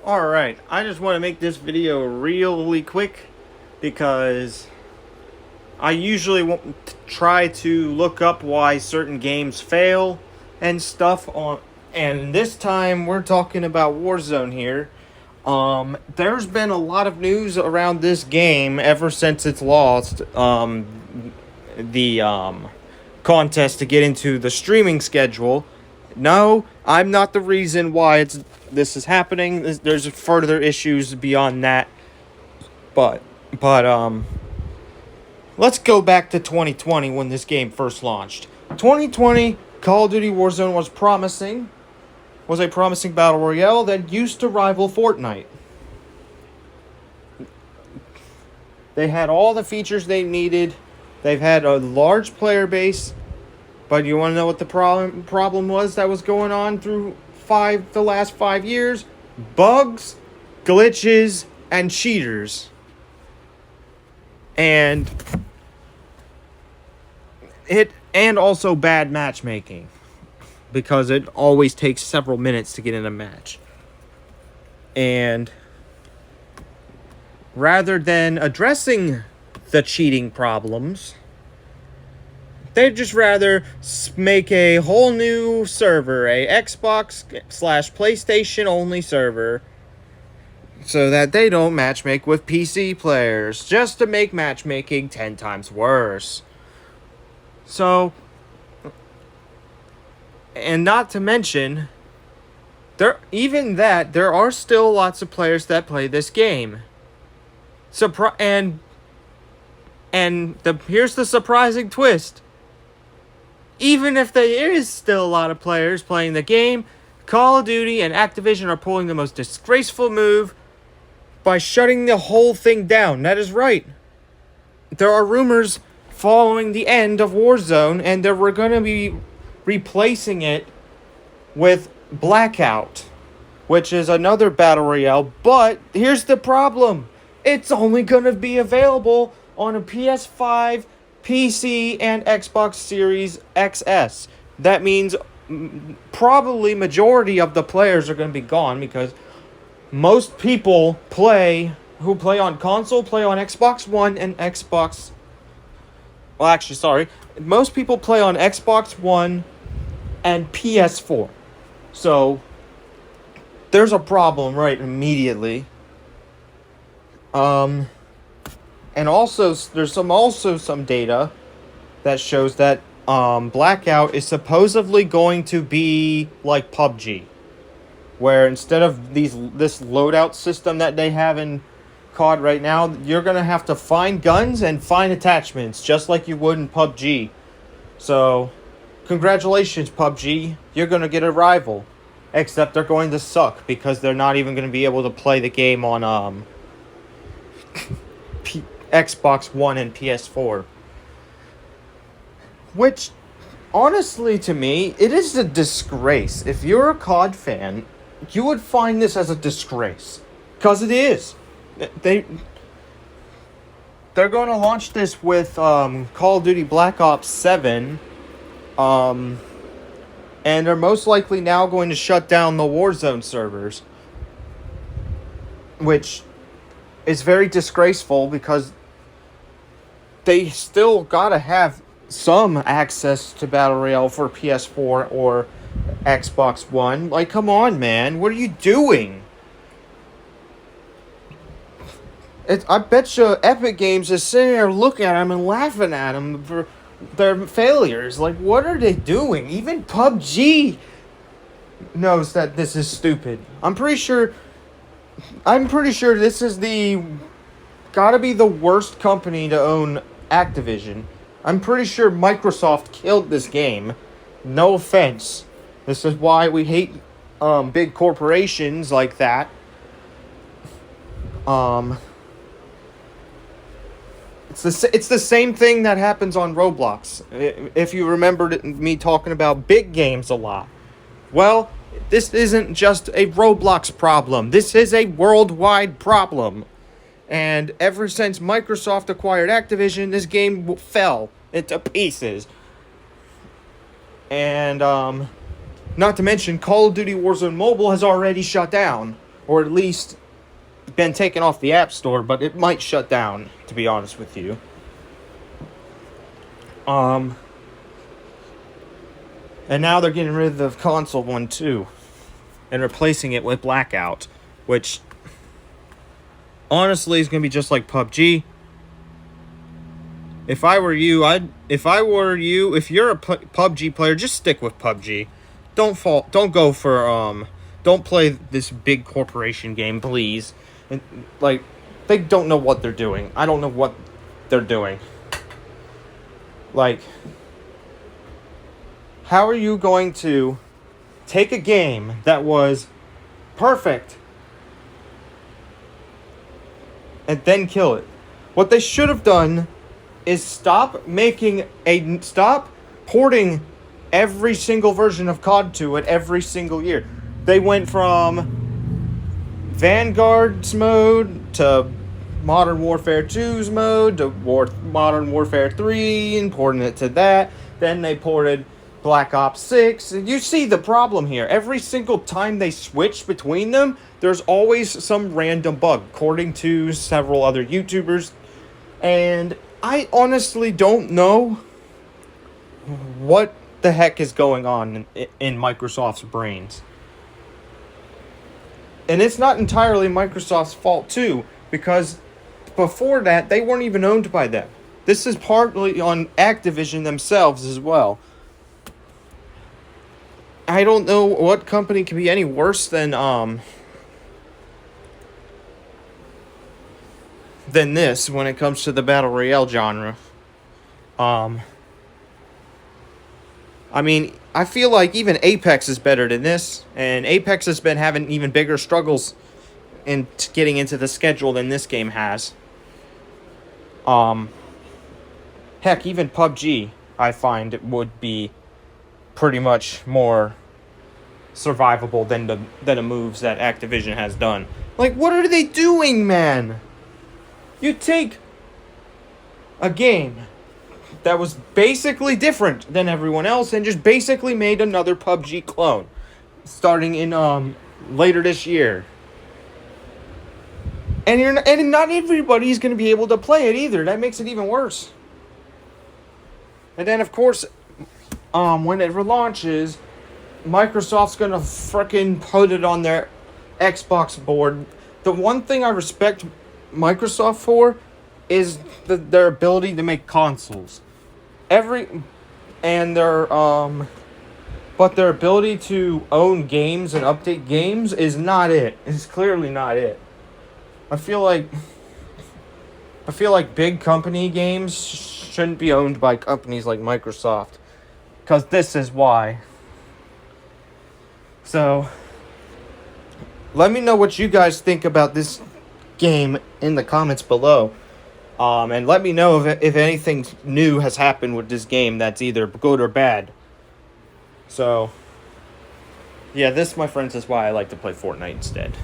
Alright, I just want to make this video really quick because I usually won't try to look up why certain games fail and stuff on, and this time we're talking about Warzone here. There's been a lot of news around this game ever since it's lost the contest to get into the streaming schedule. No, I'm not the reason why this is happening. There's further issues beyond that. But let's go back to 2020 when this game first launched. 2020 Call of Duty Warzone was a promising battle royale that used to rival Fortnite. They had all the features they needed. They've had a large player base. But you want to know what the problem was that was going on through the last 5 years? Bugs, glitches, and cheaters. And also bad matchmaking, because it always takes several minutes to get in a match. And rather than addressing the cheating problems, they'd just rather make a whole new server, a Xbox/PlayStation only server, so that they don't matchmake with PC players, just to make matchmaking 10 times worse. So, and not to mention, there are still lots of players that play this game. Here's the surprising twist. Even if there is still a lot of players playing the game, Call of Duty and Activision are pulling the most disgraceful move by shutting the whole thing down. That is right. There are rumors following the end of Warzone, and we're going to be replacing it with Blackout, which is another battle royale. But here's the problem. It's only going to be available on a PS5, PC, and Xbox Series XS. That means probably majority of the players are going to be gone, because most people who play on console play on Xbox One and Xbox. Well, actually, sorry. Most people play on Xbox One and PS4. So there's a problem right immediately. And also, there's some data that shows that Blackout is supposedly going to be like PUBG, where instead of this loadout system that they have in COD right now, you're gonna have to find guns and find attachments just like you would in PUBG. So, congratulations, PUBG. You're gonna get a rival, except they're going to suck because they're not even gonna be able to play the game on Xbox One and PS4. Which, honestly, to me, it is a disgrace. If you're a COD fan, you would find this as a disgrace. Because it is. They're going to launch this with Call of Duty Black Ops 7. And they're most likely now going to shut down the Warzone servers, which is very disgraceful because they still gotta have some access to Battle Royale for PS4 or Xbox One. Like, come on, man. What are you doing? I bet you Epic Games is sitting there looking at them and laughing at them for their failures. Like, what are they doing? Even PUBG knows that this is stupid. I'm pretty sure this is gotta be the worst company to own Activision. I'm pretty sure Microsoft killed this game. No offense. This is why we hate big corporations like that. It's the same thing that happens on Roblox. If you remembered me talking about big games a lot. Well, this isn't just a Roblox problem. This is a worldwide problem. And ever since Microsoft acquired Activision, this game fell into pieces. And, not to mention, Call of Duty Warzone Mobile has already shut down. or at least been taken off the App Store, but it might shut down, to be honest with you. And now they're getting rid of the console one too, and replacing it with Blackout, which honestly is going to be just like PUBG. If I were you, if you're a PUBG player, just stick with PUBG. Don't go for, don't play this big corporation game, please. And, like, they don't know what they're doing. I don't know what they're doing. Like, how are you going to take a game that was perfect and then kill it? What they should have done is stop porting every single version of COD to it every single year. They went from Vanguard's mode to Modern Warfare 2's mode to Modern Warfare 3 and porting it to that. Then they ported Black Ops 6. You see the problem here. Every single time they switch between them, there's always some random bug, according to several other YouTubers. And I honestly don't know what the heck is going on in Microsoft's brains. And it's not entirely Microsoft's fault, too, because before that, they weren't even owned by them. This is partly on Activision themselves as well. I don't know what company can be any worse than this when it comes to the Battle Royale genre. I mean, I feel like even Apex is better than this, and Apex has been having even bigger struggles in getting into the schedule than this game has. Heck, even PUBG, I find it would be pretty much more survivable than the moves that Activision has done. Like, what are they doing, man? You take a game that was basically different than everyone else and just basically made another PUBG clone starting in later this year. And not everybody's going to be able to play it either. That makes it even worse. And then of course, when it relaunches, Microsoft's going to frickin' put it on their Xbox board. The one thing I respect Microsoft for is their ability to make consoles. But their ability to own games and update games is not it. It's clearly not it. I feel like big company games shouldn't be owned by companies like Microsoft, because this is why. So, let me know what you guys think about this game in the comments below. And let me know if anything new has happened with this game that's either good or bad. So, yeah, this, my friends, is why I like to play Fortnite instead.